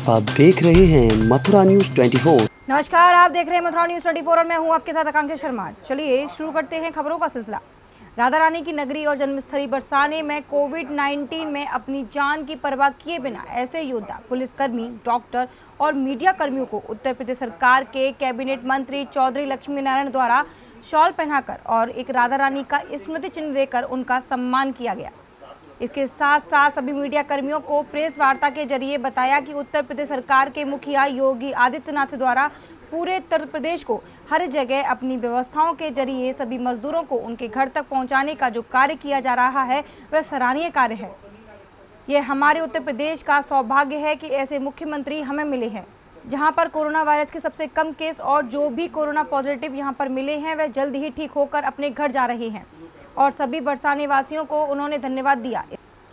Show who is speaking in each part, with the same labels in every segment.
Speaker 1: आप देख रहे हैं मथुरा न्यूज 24।
Speaker 2: नमस्कार, आप देख रहे हैं मथुरा न्यूज 24 और मैं हूं आपके साथ आकांक्षा शर्मा। चलिए शुरू करते हैं खबरों का सिलसिला। राधा रानी की नगरी और जन्मस्थली बरसाने में कोविड-19 में अपनी जान की परवाह किए बिना ऐसे योद्धा, पुलिसकर्मी, डॉक्टर और मीडिया कर्मियों को उत्तर प्रदेश सरकार के कैबिनेट मंत्री चौधरी लक्ष्मी नारायण द्वारा शॉल पहनाकर और एक राधा रानी का स्मृति चिन्ह देकर उनका सम्मान किया गया। इसके साथ साथ सभी मीडिया कर्मियों को प्रेस वार्ता के जरिए बताया कि उत्तर प्रदेश सरकार के मुखिया योगी आदित्यनाथ द्वारा पूरे उत्तर प्रदेश को हर जगह अपनी व्यवस्थाओं के जरिए सभी मजदूरों को उनके घर तक पहुंचाने का जो कार्य किया जा रहा है वह सराहनीय कार्य है। यह हमारे उत्तर प्रदेश का सौभाग्य है कि ऐसे मुख्यमंत्री हमें मिले हैं, जहां पर कोरोना वायरस के सबसे कम केस और जो भी कोरोना पॉजिटिव यहां पर मिले हैं वह जल्द ही ठीक होकर अपने घर जा रहे हैं और सभी बरसाने वासियों को उन्होंने धन्यवाद दिया।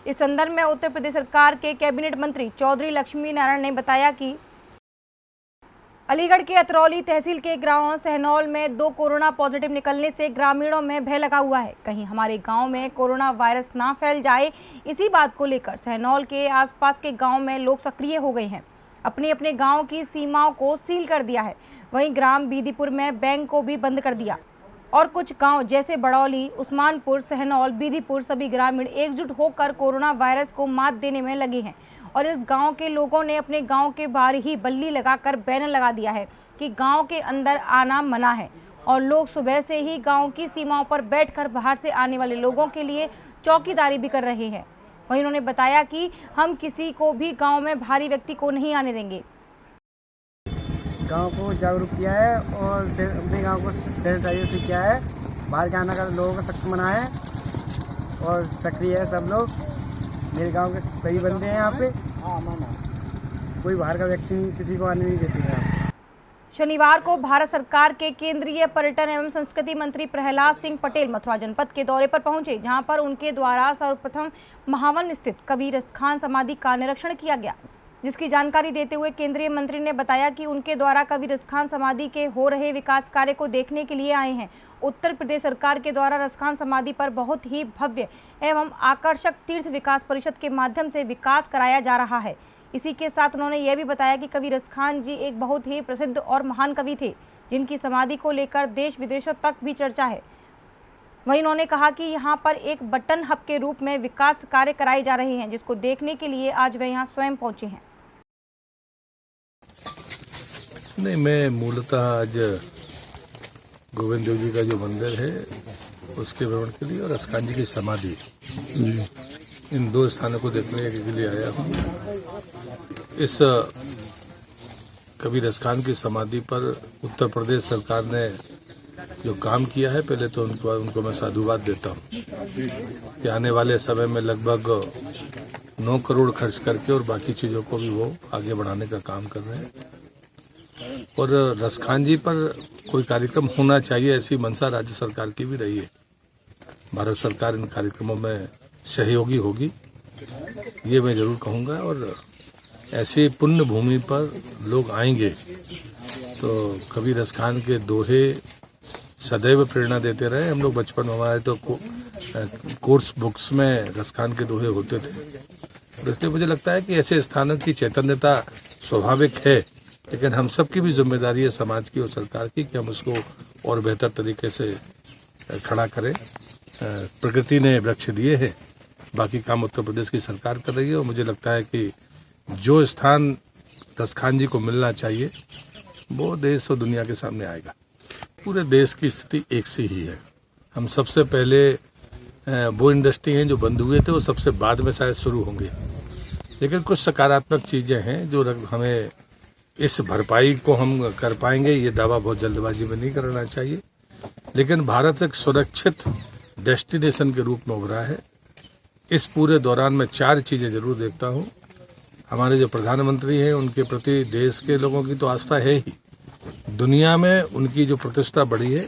Speaker 2: इस संदर्भ में उत्तर प्रदेश सरकार के कैबिनेट मंत्री चौधरी लक्ष्मी नारायण ने बताया कि अलीगढ़ के अतरौली तहसील के गांव सहनौल में 2 कोरोना पॉजिटिव निकलने से ग्रामीणों में भय लगा हुआ है। कहीं हमारे गांव में कोरोना वायरस ना फैल जाए, इसी बात को लेकर सहनौल के आसपास के गांव में लोग सक्रिय हो गए हैं, अपने अपने गांव की सीमाओं को सील कर दिया है। वहीं ग्राम बीदीपुर में बैंक को भी बंद कर दिया और कुछ गांव जैसे बड़ौली, उस्मानपुर, सहनौल, बीदीपुर सभी ग्रामीण एकजुट होकर कोरोना वायरस को मात देने में लगे हैं और इस गांव के लोगों ने अपने गांव के बाहर ही बल्ली लगाकर बैनर लगा दिया है कि गांव के अंदर आना मना है और लोग सुबह से ही गांव की सीमाओं पर बैठकर बाहर से आने वाले लोगों के लिए चौकीदारी भी कर रहे हैं। वहीं उन्होंने बताया कि हम किसी को भी गाँव में भारी व्यक्ति को नहीं आने देंगे।
Speaker 3: गांव को जागरूक किया है और अपने गांव को सैनिटाइजर से किया है। बाहर के आने का लोगों को सख्त मना है और सक्रिय है सब लोग। मेरे गांव के सही बंदे हैं यहाँ पे, कोई बाहर का व्यक्ति किसी को आने नहीं देते हैं।
Speaker 2: शनिवार को भारत सरकार के केंद्रीय पर्यटन एवं संस्कृति मंत्री प्रहलाद सिंह पटेल मथुरा जनपद के दौरे पर पहुंचे, जहां पर उनके द्वारा सर्वप्रथम महावन स्थित कबीर रसखान समाधि का निरीक्षण किया गया, जिसकी जानकारी देते हुए केंद्रीय मंत्री ने बताया कि उनके द्वारा कबीर रसखान समाधि के हो रहे विकास कार्य को देखने के लिए आए हैं। उत्तर प्रदेश सरकार के द्वारा रसखान समाधि पर बहुत ही भव्य एवं आकर्षक तीर्थ विकास परिषद के माध्यम से विकास कराया जा रहा है। इसी के साथ उन्होंने यह भी बताया कि कबीर रसखान जी एक बहुत ही प्रसिद्ध और महान कवि थे, जिनकी समाधि को लेकर देश विदेशों तक भी चर्चा है। वहीं उन्होंने कहा कि यहाँ पर एक बटन हब के रूप में विकास कार्य कराए जा रहे हैं, जिसको देखने के लिए आज वे यहाँ स्वयं पहुंचे हैं।
Speaker 4: नहीं, मैं मूलतः आज गोविंद देव जी का जो मंदिर है उसके भ्रमण के लिए और रसखान जी की समाधि, इन 2 स्थानों को देखने के लिए आया हूँ। इस कबीर रसखान की समाधि पर उत्तर प्रदेश सरकार ने जो काम किया है, पहले तो उनको मैं साधुवाद देता हूँ कि आने वाले समय में लगभग 9 करोड़ खर्च करके और बाकी चीज़ों को भी वो आगे बढ़ाने का काम कर रहे हैं और रसखान जी पर कोई कार्यक्रम होना चाहिए, ऐसी मंशा राज्य सरकार की भी रही है। भारत सरकार इन कार्यक्रमों में सहयोगी होगी, ये मैं जरूर कहूँगा। और ऐसी पुण्य भूमि पर लोग आएंगे तो कबीर रसखान के दोहे सदैव प्रेरणा देते रहे। हम लोग बचपन में हमारे तो कोर्स बुक्स में रसखान के दोहे होते थे, इसलिए मुझे लगता है कि ऐसे स्थानों की चैतन्यता स्वाभाविक है, लेकिन हम सबकी भी जिम्मेदारी है, समाज की और सरकार की, कि हम उसको और बेहतर तरीके से खड़ा करें। प्रकृति ने वृक्ष दिए हैं, बाकी काम उत्तर प्रदेश की सरकार कर रही है और मुझे लगता है कि जो स्थान रसखान जी को मिलना चाहिए वो देश और दुनिया के सामने आएगा। पूरे देश की स्थिति एक सी ही है। हम सबसे पहले वो इंडस्ट्री हैं जो बंद हुए थे, वो सबसे बाद में शायद शुरू होंगे, लेकिन कुछ सकारात्मक चीज़ें हैं जो हमें इस भरपाई को हम कर पाएंगे, ये दावा बहुत जल्दबाजी में नहीं करना चाहिए। लेकिन भारत एक सुरक्षित डेस्टिनेशन के रूप में उभरा है। इस पूरे दौरान मैं 4 चीज़ें जरूर देखता हूँ। हमारे जो प्रधानमंत्री हैं उनके प्रति देश के लोगों की तो आस्था है ही, दुनिया में उनकी जो प्रतिष्ठा बढ़ी है,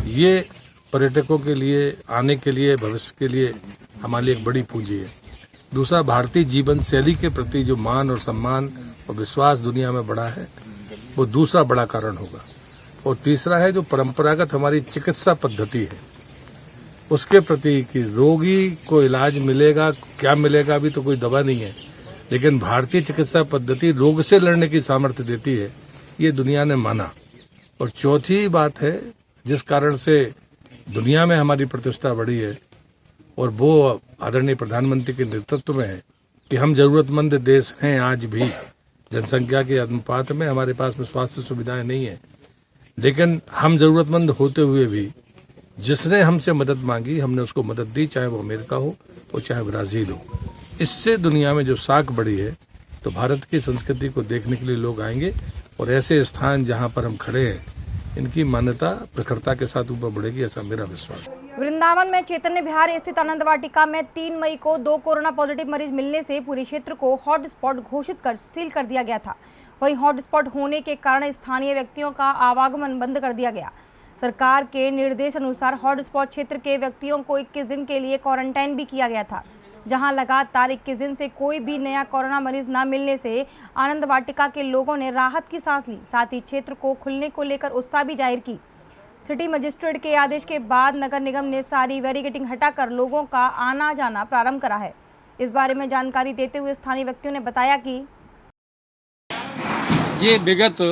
Speaker 4: ये पर्यटकों के लिए आने के लिए, भविष्य के लिए हमारे लिए एक बड़ी पूंजी है। दूसरा, भारतीय जीवन शैली के प्रति जो मान और सम्मान और विश्वास दुनिया में बढ़ा है, वो दूसरा बड़ा कारण होगा। और तीसरा है जो परंपरागत हमारी चिकित्सा पद्धति है, उसके प्रति कि रोगी को इलाज मिलेगा, क्या मिलेगा, अभी तो कोई दवा नहीं है, लेकिन भारतीय चिकित्सा पद्धति रोग से लड़ने की सामर्थ्य देती है, ये दुनिया ने माना। और चौथी बात है जिस कारण से दुनिया में हमारी प्रतिष्ठा बढ़ी है और वो आदरणीय प्रधानमंत्री के नेतृत्व में है कि हम जरूरतमंद देश हैं। आज भी जनसंख्या के अनुपात में हमारे पास में स्वास्थ्य सुविधाएं नहीं है, लेकिन हम जरूरतमंद होते हुए भी जिसने हमसे मदद मांगी हमने उसको मदद दी, चाहे वो अमेरिका हो और चाहे ब्राजील हो। इससे दुनिया में जो साख बढ़ी है, तो भारत की संस्कृति को देखने के लिए लोग आएंगे और ऐसे स्थान जहां पर हम खड़े हैं इनकी मान्यता प्रखरता के साथ ऊपर बढ़ेगी, ऐसा मेरा विश्वास है।
Speaker 2: वृंदावन में चैतन्य विहार स्थित आनंद वाटिका में 3 मई को 2 कोरोना पॉजिटिव मरीज मिलने से पूरे क्षेत्र को हॉट स्पॉट घोषित कर सील कर दिया गया था। वहीं हॉट स्पॉट होने के कारण स्थानीय व्यक्तियों का आवागमन बंद कर दिया गया। सरकार के निर्देश अनुसार हॉट स्पॉट क्षेत्र के व्यक्तियों को 21 दिन के लिए क्वारंटाइन भी किया गया था। जहां लगातार 21 दिन से कोई भी नया कोरोना मरीज न मिलने से आनंद वाटिका के लोगों ने राहत की सांस ली। साथ ही क्षेत्र को खुलने को लेकर उत्साह भी जाहिर की। सिटी मजिस्ट्रेट के आदेश के बाद नगर निगम ने सारी बैरिकेडिंग हटाकर लोगों का आना जाना प्रारंभ करा है। इस बारे में जानकारी देते हुए स्थानीय व्यक्तियों ने बताया कि
Speaker 5: ये विगत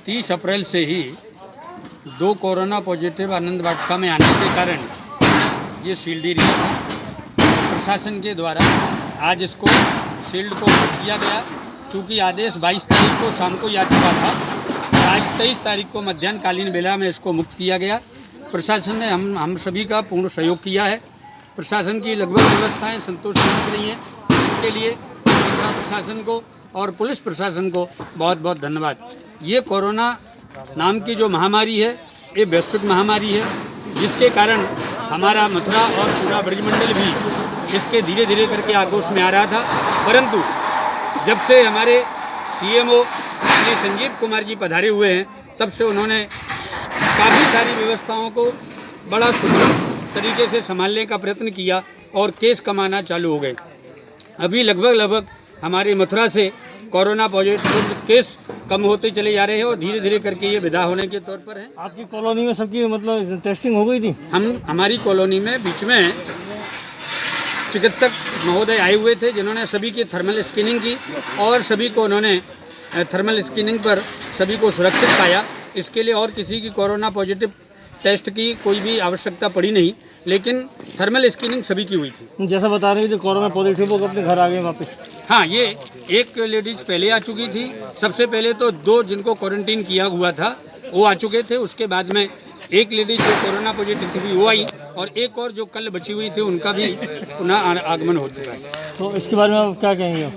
Speaker 5: 30 अप्रैल से ही 2 कोरोना पॉजिटिव आनंद वाटिका में आने के कारण ये शील्ड एरिया था। प्रशासन के द्वारा आज इसको शील्ड को किया गया। चूँकि आदेश 22 तारीख को शाम को आ चुका था, आज 23 तारीख को मध्याह्नकालीन बेला में इसको मुक्त किया गया। प्रशासन ने हम सभी का पूर्ण सहयोग किया है। प्रशासन की लगभग व्यवस्थाएं संतोषजनक रही हैं। इसके लिए जिला प्रशासन को और पुलिस प्रशासन को बहुत बहुत धन्यवाद। ये कोरोना नाम की जो महामारी है, ये वैश्विक महामारी है, जिसके कारण हमारा मथुरा और पूरा ब्रजमंडल भी इसके धीरे धीरे करके आगोश में आ रहा था। परंतु जब से हमारे सीएमओ श्री संजीव कुमार जी पधारे हुए हैं, तब से उन्होंने काफ़ी सारी व्यवस्थाओं को बड़ा सुदृढ़ तरीके से संभालने का प्रयत्न किया और केस कमाना चालू हो गए। अभी लगभग हमारे मथुरा से कोरोना पॉजिटिव केस कम होते चले जा रहे हैं और धीरे धीरे करके ये विदा होने के तौर पर है।
Speaker 6: आपकी कॉलोनी में सबकी मतलब टेस्टिंग हो गई थी?
Speaker 5: हमारी कॉलोनी में बीच में चिकित्सक महोदय आए हुए थे, जिन्होंने सभी की थर्मल स्क्रीनिंग की और सभी को उन्होंने थर्मल स्क्रीनिंग पर सभी को सुरक्षित पाया। इसके लिए और किसी की कोरोना पॉजिटिव टेस्ट की कोई भी आवश्यकता पड़ी नहीं, लेकिन थर्मल स्क्रीनिंग सभी की हुई थी।
Speaker 6: जैसा बता रहे हैं जो कोरोना पॉजिटिव वो अपने घर आ गए वापस?
Speaker 5: हाँ, ये एक लेडीज पहले आ चुकी थी। सबसे पहले तो 2 जिनको क्वारंटीन किया हुआ था वो आ चुके थे। उसके बाद में एक लेडीज जो कोरोना पॉजिटिव थी वो आई और एक और जो कल बची हुई थी उनका भी पुनः आगमन हो चुका है।
Speaker 6: तो इसके बारे में आप क्या कहेंगे?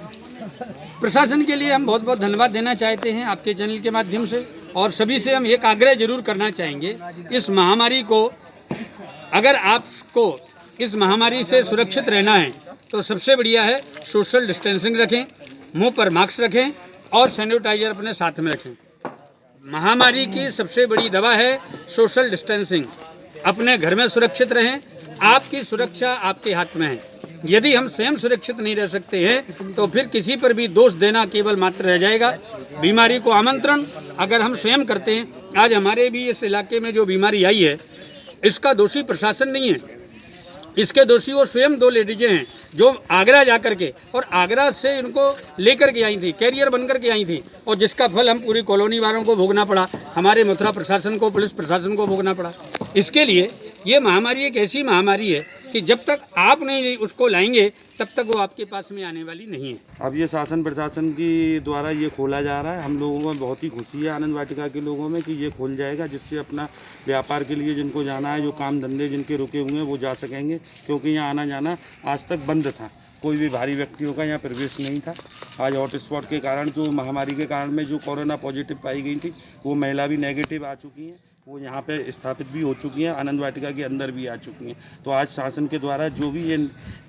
Speaker 5: प्रशासन के लिए हम बहुत बहुत धन्यवाद देना चाहते हैं आपके चैनल के माध्यम से, और सभी से हम एक आग्रह जरूर करना चाहेंगे, इस महामारी को अगर आपको इस महामारी से सुरक्षित रहना है तो सबसे बढ़िया है सोशल डिस्टेंसिंग रखें, मुंह पर मास्क रखें और सैनिटाइजर अपने साथ में रखें। महामारी की सबसे बड़ी दवा है सोशल डिस्टेंसिंग। अपने घर में सुरक्षित रहें, आपकी सुरक्षा आपके हाथ में है। यदि हम स्वयं सुरक्षित नहीं रह सकते हैं तो फिर किसी पर भी दोष देना केवल मात्र रह जाएगा। बीमारी को आमंत्रण अगर हम स्वयं करते हैं, आज हमारे भी इस इलाके में जो बीमारी आई है इसका दोषी प्रशासन नहीं है, इसके दोषी वो स्वयं 2 लेडीजें हैं जो आगरा जा कर के और आगरा से इनको लेकर के आई थी, कैरियर बन कर के आई थी, और जिसका फल हम पूरी कॉलोनी वालों को भोगना पड़ा, हमारे मथुरा प्रशासन को, पुलिस प्रशासन को भोगना पड़ा। इसके लिए ये महामारी एक ऐसी महामारी है कि जब तक आप नहीं उसको लाएंगे तब तक वो आपके पास में आने वाली नहीं है।
Speaker 7: अब ये शासन प्रशासन की द्वारा ये खोला जा रहा है। हम लोगों को बहुत ही खुशी है आनंद वाटिका के लोगों में कि ये खोल जाएगा, जिससे अपना व्यापार के लिए जिनको जाना है, जो काम धंधे जिनके रुके हुए हैं वो जा सकेंगे, क्योंकि यहाँ आना जाना आज तक बंद था। कोई भी भारी व्यक्तियों का यहाँ प्रवेश नहीं था। आज हॉटस्पॉट के कारण, जो महामारी के कारण में जो कोरोना पॉजिटिव पाई गई थी, वो महिला भी नेगेटिव आ चुकी हैं, वो यहाँ पे स्थापित भी हो चुकी हैं, आनंद वाटिका के अंदर भी आ चुकी हैं। तो आज शासन के द्वारा जो भी ये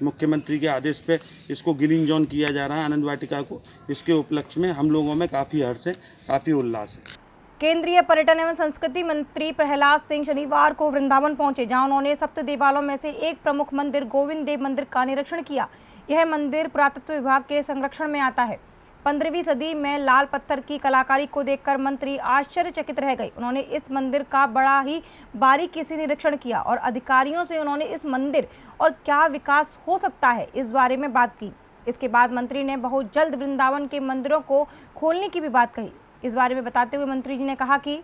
Speaker 7: मुख्यमंत्री के आदेश पे इसको ग्रीन जोन किया जा रहा है आनंद वाटिका को, इसके उपलक्ष्य में हम लोगों में काफ़ी हर्ष है, काफ़ी उल्लास है।
Speaker 2: केंद्रीय पर्यटन एवं संस्कृति मंत्री प्रहलाद सिंह शनिवार को वृंदावन पहुंचे, जहां उन्होंने सप्त देवालयों में से एक प्रमुख मंदिर गोविंद देव मंदिर का निरीक्षण किया। यह मंदिर पुरातत्व विभाग के संरक्षण में आता है। 15वीं सदी में लाल पत्थर की कलाकारी को देखकर मंत्री आश्चर्यचकित रह गए। उन्होंने इस मंदिर का बड़ा ही बारीकी से निरीक्षण किया और अधिकारियों से उन्होंने इस मंदिर और क्या विकास हो सकता है इस बारे में बात की। इसके बाद मंत्री ने बहुत जल्द वृंदावन के मंदिरों को खोलने की भी बात कही। इस बारे में बताते हुए मंत्री जी ने कहा कि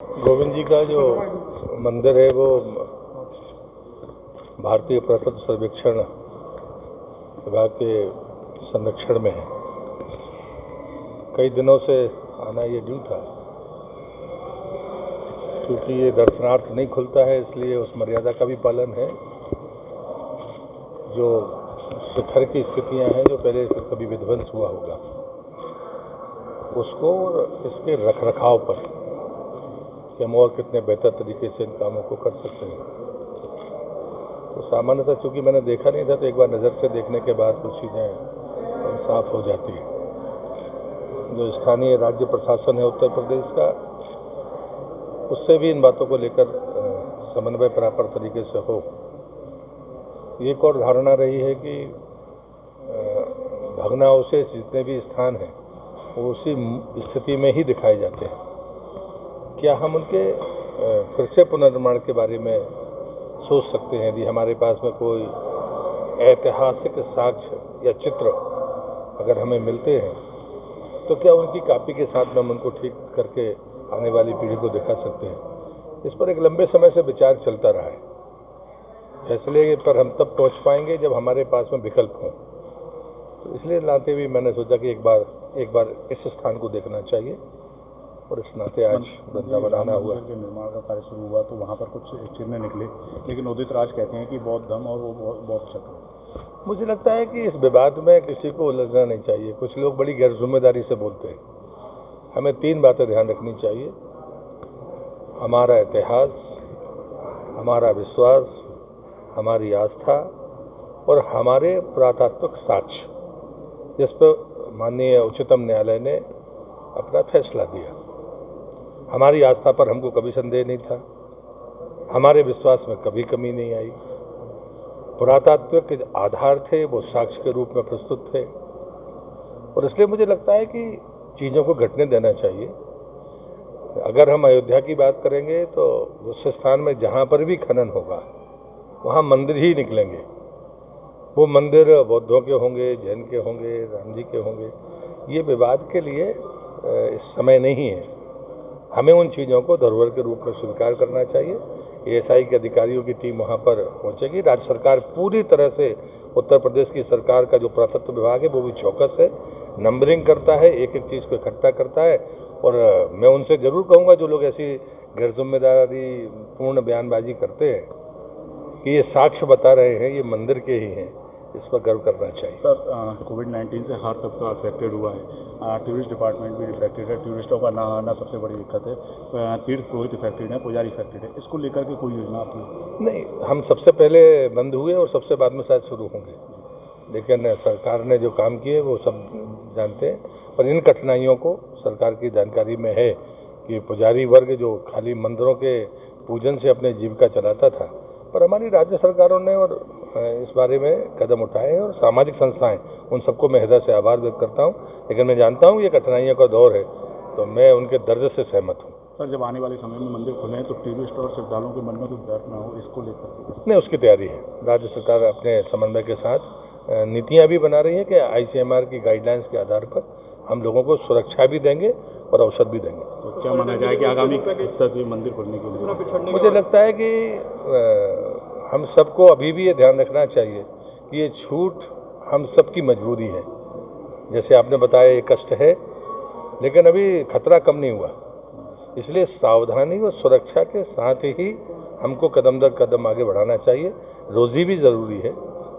Speaker 4: गोविंद जी का जो मंदिर है वो भारतीय पुरातत्व सर्वेक्षण विभाग के संरक्षण में है। कई दिनों से आना ये ड्यू था, क्योंकि ये दर्शनार्थ नहीं खुलता है, इसलिए उस मर्यादा का भी पालन है। जो शिखर की स्थितियां हैं, जो पहले कभी विध्वंस हुआ होगा, उसको और इसके रखरखाव पर कि हम और कितने बेहतर तरीके से इन कामों को कर सकते हैं। तो सामान्यतः चूँकि मैंने देखा नहीं था, तो एक बार नज़र से देखने के बाद कुछ चीज़ें साफ हो जाती हैं। जो स्थानीय राज्य प्रशासन है उत्तर प्रदेश का, उससे भी इन बातों को लेकर समन्वय प्रॉपर तरीके से हो। एक और धारणा रही है कि भग्नावशेष जितने भी स्थान हैं वो उसी स्थिति में ही दिखाए जाते हैं। क्या हम उनके फिर से पुनर्निर्माण के बारे में सोच सकते हैं? यदि हमारे पास में कोई ऐतिहासिक साक्ष्य या चित्र अगर हमें मिलते हैं, तो क्या उनकी कॉपी के साथ में हम उनको ठीक करके आने वाली पीढ़ी को दिखा सकते हैं? इस पर एक लंबे समय से विचार चलता रहा है। फैसले पर हम तब पहुंच पाएंगे जब हमारे पास में विकल्प हों। तो इसलिए लाते हुए मैंने सोचा कि एक बार इस स्थान को देखना चाहिए, और इस नाते आज वृंदावन आना हुआ।
Speaker 8: निर्माण का कार्य शुरू हुआ तो वहाँ पर कुछ चिन्ह निकले, लेकिन उदित राज कहते हैं कि बौद्ध धर्म और वो बौद्ध चक्र।
Speaker 4: मुझे लगता है कि इस विवाद में किसी को उलझना नहीं चाहिए। कुछ लोग बड़ी गैर जिम्मेदारी से बोलते हैं। हमें 3 बातें ध्यान रखनी चाहिए: हमारा इतिहास, हमारा विश्वास, हमारी आस्था और हमारे पुरातात्विक साक्ष्य, जिस पर माननीय उच्चतम न्यायालय ने अपना फैसला दिया। हमारी आस्था पर हमको कभी संदेह नहीं था, हमारे विश्वास में कभी कमी नहीं आई। पुरातात्विक आधार थे, वो साक्ष्य के रूप में प्रस्तुत थे, और इसलिए मुझे लगता है कि चीज़ों को घटने देना चाहिए। अगर हम अयोध्या की बात करेंगे तो उस स्थान में जहाँ पर भी खनन होगा वहाँ मंदिर ही निकलेंगे। वो मंदिर बौद्धों के होंगे, जैन के होंगे, राम जी के होंगे। ये विवाद के लिए इस समय नहीं है। हमें उन चीज़ों को धरोहर के रूप में स्वीकार करना चाहिए। एएसआई के अधिकारियों की टीम वहाँ पर पहुँचेगी। राज्य सरकार पूरी तरह से, उत्तर प्रदेश की सरकार का जो पुरातत्व विभाग है वो भी चौकस है, नंबरिंग करता है, एक एक चीज़ को इकट्ठा करता है। और मैं उनसे ज़रूर कहूँगा, जो लोग ऐसी गैर जिम्मेदारी पूर्ण बयानबाजी करते हैं कि ये साक्ष्य बता रहे हैं, ये मंदिर के ही हैं, इस पर गर्व करना चाहिए।
Speaker 8: सर, कोविड-19 से हर तबका अफेक्टेड हुआ है। टूरिस्ट डिपार्टमेंट भी इफेक्टेड है, टूरिस्टों का ना आना सबसे बड़ी दिक्कत है। तीर्थ पुरोहित इफेक्टेड है, पुजारी इफेक्टेड है। इसको लेकर के कोई योजना आपने?
Speaker 4: नहीं, हम सबसे पहले बंद हुए और सबसे बाद में शायद शुरू होंगे, लेकिन सरकार ने जो काम किए वो सब जानते हैं। पर इन कठिनाइयों को सरकार की जानकारी में है कि पुजारी वर्ग जो खाली मंदिरों के पूजन से अपने जीविका चलाता था, पर हमारी राज्य सरकारों ने और इस बारे में कदम उठाए हैं, और सामाजिक संस्थाएं, उन सबको मैं हृदय से आभार व्यक्त करता हूं। लेकिन मैं जानता हूं ये कठिनाइयों का दौर है, तो मैं उनके दर्द से सहमत हूं।
Speaker 8: सर, जब आने वाले समय में मंदिर खुले हैं तो टूरिस्ट और श्रद्धालुओं के मन में कोई डर ना हो, इसको लेकर
Speaker 4: नहीं, उसकी तैयारी है। राज्य सरकार अपने समन्वय के साथ नीतियाँ भी बना रही है कि ICMR की गाइडलाइंस के आधार पर हम लोगों को सुरक्षा भी देंगे और अवसर भी देंगे।
Speaker 8: तो क्या माना जाए कि आगामी कब तक ये मंदिर खुलने के लिए?
Speaker 4: मुझे लगता है कि हम सबको अभी भी ये ध्यान रखना चाहिए कि ये छूट हम सबकी मजबूरी है। जैसे आपने बताया, ये कष्ट है, लेकिन अभी खतरा कम नहीं हुआ। इसलिए सावधानी और सुरक्षा के साथ ही हमको कदम दर कदम आगे बढ़ाना चाहिए। रोज़ी भी ज़रूरी है,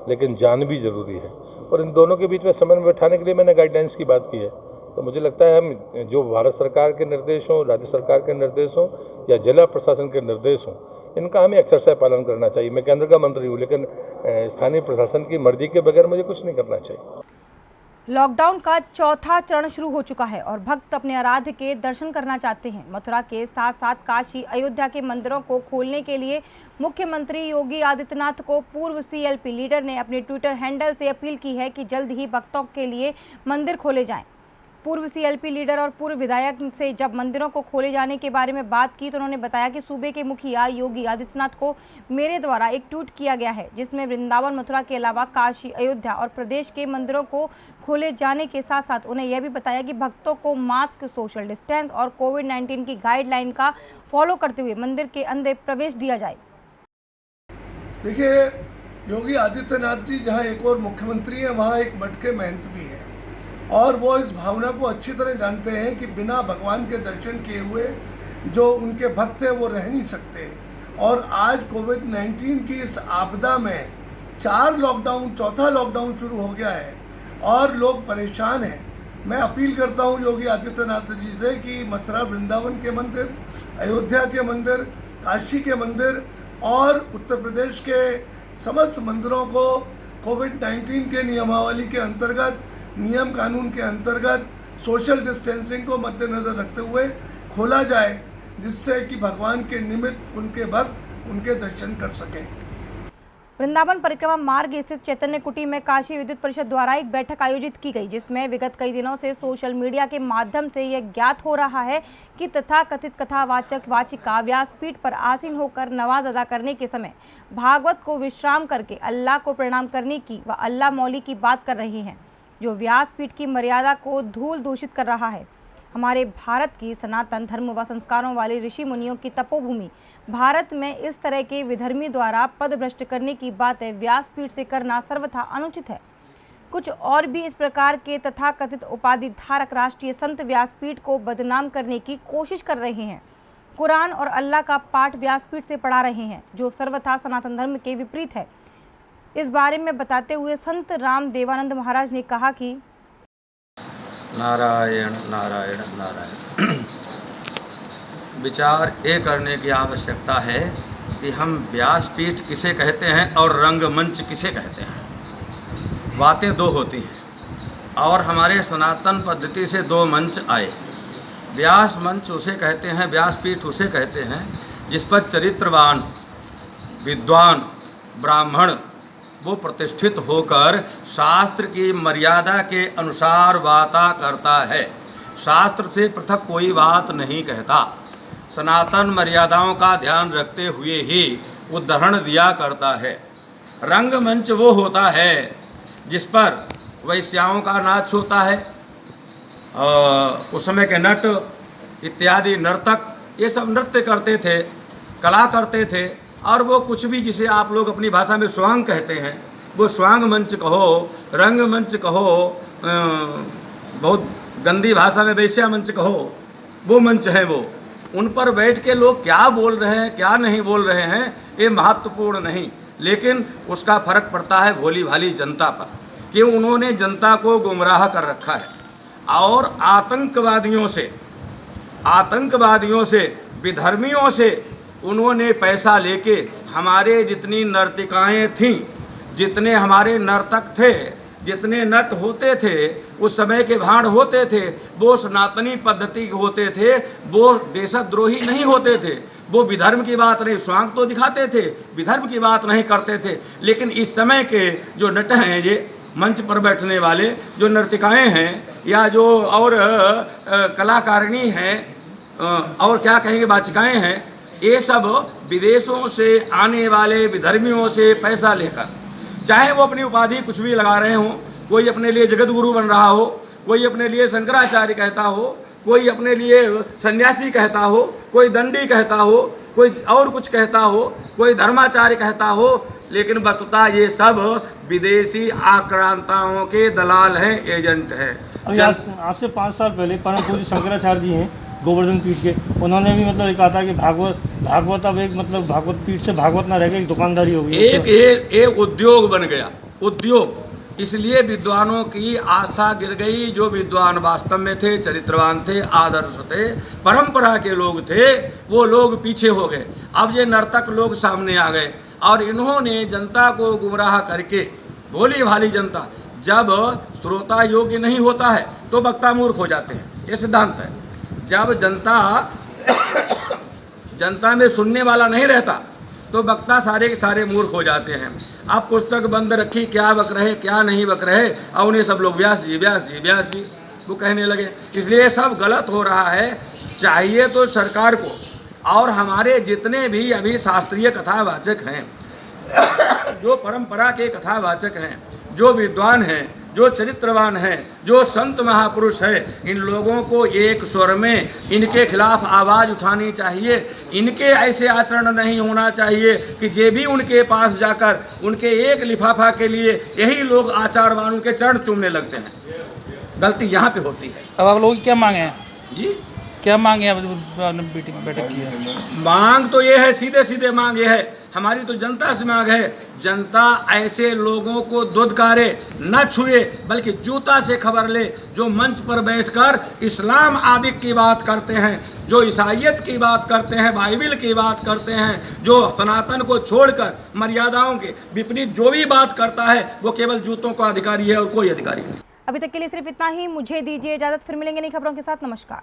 Speaker 4: लेकिन जान भी ज़रूरी है, और इन दोनों के बीच में समन्वय बैठाने के लिए मैंने गाइडलाइंस की बात की है। तो मुझे लगता है हम जो भारत सरकार के निर्देश हों, राज्य सरकार के निर्देश हों या जिला प्रशासन के निर्देश हों, इनका हमें अक्षरशः पालन करना चाहिए। मैं केंद्र का मंत्री हूँ, लेकिन स्थानीय प्रशासन की मर्जी के बगैर मुझे कुछ नहीं करना चाहिए।
Speaker 2: लॉकडाउन का चौथा चरण शुरू हो चुका है और भक्त अपने आराध्य के दर्शन करना चाहते हैं। मथुरा के साथ साथ काशी, अयोध्या के मंदिरों को खोलने के लिए मुख्यमंत्री योगी आदित्यनाथ को पूर्व CLP लीडर ने अपने ट्विटर हैंडल से अपील की है कि जल्द ही भक्तों के लिए मंदिर खोले जाएं। पूर्व सीएलपी लीडर और पूर्व विधायक से जब मंदिरों को खोले जाने के बारे में बात की तो उन्होंने बताया कि सूबे के मुखिया योगी आदित्यनाथ को मेरे द्वारा एक ट्वीट किया गया है जिसमें वृंदावन मथुरा के अलावा काशी, अयोध्या और प्रदेश के मंदिरों को खोले जाने के साथ साथ उन्हें यह भी बताया कि भक्तों को मास्क, सोशल डिस्टेंस और कोविड-19 की गाइडलाइन का फॉलो करते हुए मंदिर के अंदर प्रवेश दिया जाए।
Speaker 9: देखिए, योगी आदित्यनाथ जी जहाँ एक और मुख्यमंत्री हैं, वहाँ एक मठ के महंत भी हैं और वो इस भावना को अच्छी तरह जानते हैं कि बिना भगवान के दर्शन किए हुए जो उनके भक्त हैं वो रह नहीं सकते। और आज कोविड-19 की इस आपदा में 4 लॉकडाउन, चौथा लॉकडाउन शुरू हो गया है और लोग परेशान हैं। मैं अपील करता हूं योगी आदित्यनाथ जी से कि मथुरा वृंदावन के मंदिर, अयोध्या के मंदिर, काशी के मंदिर और उत्तर प्रदेश के समस्त मंदिरों को कोविड-19 के नियमावली के अंतर्गत, नियम कानून के अंतर्गत सोशल डिस्टेंसिंग को मद्देनज़र रखते हुए खोला जाए, जिससे कि भगवान के निमित्त उनके भक्त उनके दर्शन कर सकें।
Speaker 2: वृंदावन परिक्रमा मार्ग स्थित चैतन्य कुटी में काशी विद्युत परिषद द्वारा एक बैठक आयोजित की गई, जिसमें विगत कई दिनों से सोशल मीडिया के माध्यम से यह ज्ञात हो रहा है कि तथाकथित कथावाचक वाचिका व्यासपीठ पर आसीन होकर नमाज अदा करने के समय भागवत को विश्राम करके अल्लाह को प्रणाम करने की व अल्लाह मौली की बात कर रही हैं, जो व्यासपीठ की मर्यादा को धूल दूषित कर रहा है। हमारे भारत की सनातन धर्म व संस्कारों वाले ऋषि मुनियों की तपोभूमि भारत में इस तरह के विधर्मी द्वारा पदभ्रष्ट करने की बातें व्यासपीठ से करना सर्वथा अनुचित है। कुछ और भी इस प्रकार के तथाकथित उपाधि धारक राष्ट्रीय संत व्यासपीठ को बदनाम करने की कोशिश कर रहे हैं। कुरान और अल्लाह का पाठ व्यासपीठ से पढ़ा रहे हैं, जो सर्वथा सनातन धर्म के विपरीत है। इस बारे में बताते हुए संत राम देवानंद महाराज ने कहा कि
Speaker 10: नारायण नारायण नारायण। विचार ये करने की आवश्यकता है कि हम व्यासपीठ किसे कहते हैं और रंगमंच किसे कहते हैं। बातें दो होती हैं और हमारे सनातन पद्धति से 2 मंच आए। व्यास मंच उसे कहते हैं, व्यासपीठ उसे कहते हैं जिस पर चरित्रवान, विद्वान, ब्राह्मण वो प्रतिष्ठित होकर शास्त्र की मर्यादा के अनुसार बाता करता है। शास्त्र से पृथक कोई बात नहीं कहता, सनातन मर्यादाओं का ध्यान रखते हुए ही उदाहरण दिया करता है। रंगमंच वो होता है जिस पर वैश्याओं का नाच होता है, उस समय के नट इत्यादि नर्तक ये सब नृत्य करते थे, कला करते थे। और वो कुछ भी जिसे आप लोग अपनी भाषा में स्वांग कहते हैं, वो स्वांग मंच कहो, रंग मंच कहो, बहुत गंदी भाषा में वैश्या मंच कहो, वो मंच है। वो उन पर बैठ के लोग क्या बोल रहे हैं, क्या नहीं बोल रहे हैं, ये महत्वपूर्ण नहीं, लेकिन उसका फर्क पड़ता है भोली भाली जनता पर कि उन्होंने जनता को गुमराह कर रखा है और आतंकवादियों से, विधर्मियों से उन्होंने पैसा लेके हमारे जितनी नर्तिकाएं थीं, जितने हमारे नर्तक थे, जितने नट होते थे, उस समय के भांड होते थे, वो सनातनी पद्धति के होते थे, वो देशद्रोही नहीं होते थे, वो विधर्म की बात नहीं, स्वांग तो दिखाते थे, विधर्म की बात नहीं करते थे। लेकिन इस समय के जो नट हैं, ये मंच पर बैठने वाले जो नर्तिकाएं हैं या जो और कलाकारिणी हैं और क्या कहेंगे वाचिकाएं हैं, ये सब विदेशों से आने वाले विधर्मियों से पैसा लेकर, चाहे वो अपनी उपाधि कुछ भी लगा रहे हों, कोई अपने लिए जगत गुरु बन रहा हो, कोई अपने लिए शंकराचार्य कहता हो, कोई अपने लिए सन्यासी कहता हो, कोई दंडी कहता हो, कोई और कुछ कहता हो, कोई धर्माचार्य कहता हो, लेकिन वस्तुतः ये सब विदेशी आक्रांताओं के दलाल हैं, एजेंट हैं।
Speaker 6: आज से 5 साल पहले परम पूज्य शंकराचार्य जी हैं गोवर्धन पीठ के, उन्होंने भी मतलब ये कहा था कि भागवत अब एक मतलब भागवत पीठ से भागवत ना रह गया, एक दुकानदारी हो गई,
Speaker 10: एक उद्योग बन गया, उद्योग। इसलिए विद्वानों की आस्था गिर गई। जो विद्वान वास्तव में थे, चरित्रवान थे, आदर्श थे, परंपरा के लोग थे, वो लोग पीछे हो गए। अब ये नर्तक लोग सामने आ गए और इन्होंने जनता को गुमराह करके, भोली भाली जनता, जब श्रोता योग्य नहीं होता है तो वक्ता मूर्ख हो जाते हैं, ये सिद्धांत है। जब जनता में सुनने वाला नहीं रहता तो वक्ता सारे के सारे मूर्ख हो जाते हैं। अब पुस्तक बंद रखी, क्या बक रहे क्या नहीं बक रहे, और उन्हें सब लोग व्यास जी व्यास जी व्यास जी, वो कहने लगे। इसलिए ये सब गलत हो रहा है। चाहिए तो सरकार को और हमारे जितने भी अभी शास्त्रीय कथावाचक हैं, जो परंपरा के कथावाचक हैं, जो विद्वान हैं, जो चरित्रवान हैं, जो संत महापुरुष हैं, इन लोगों को एक स्वर में इनके खिलाफ आवाज़ उठानी चाहिए। इनके ऐसे आचरण नहीं होना चाहिए कि जे भी उनके पास जाकर उनके एक लिफाफा के लिए यही लोग आचारवानों के चरण चूमने लगते हैं। गलती यहाँ पे होती है।
Speaker 6: अब आप लोगों की क्या मांगे हैं
Speaker 10: जी,
Speaker 6: क्या मांगे मीटिंग में बैठक की है?
Speaker 10: मांग तो ये है, सीधे सीधे मांग ये है, हमारी तो जनता से मांग है, जनता ऐसे लोगों को दुदकारे, न छुए, बल्कि जूता से खबर ले जो मंच पर बैठकर इस्लाम आदि की बात करते हैं, जो ईसाइयत की बात करते हैं, बाइबिल की बात करते हैं, जो सनातन को छोड़कर मर्यादाओं के विपरीत जो भी बात करता है वो केवल जूतों का अधिकारी है और कोई अधिकारी नहीं।
Speaker 2: अभी तक के लिए सिर्फ इतना ही। मुझे दीजिए इजाजत, फिर मिलेंगे नई खबरों के साथ। नमस्कार।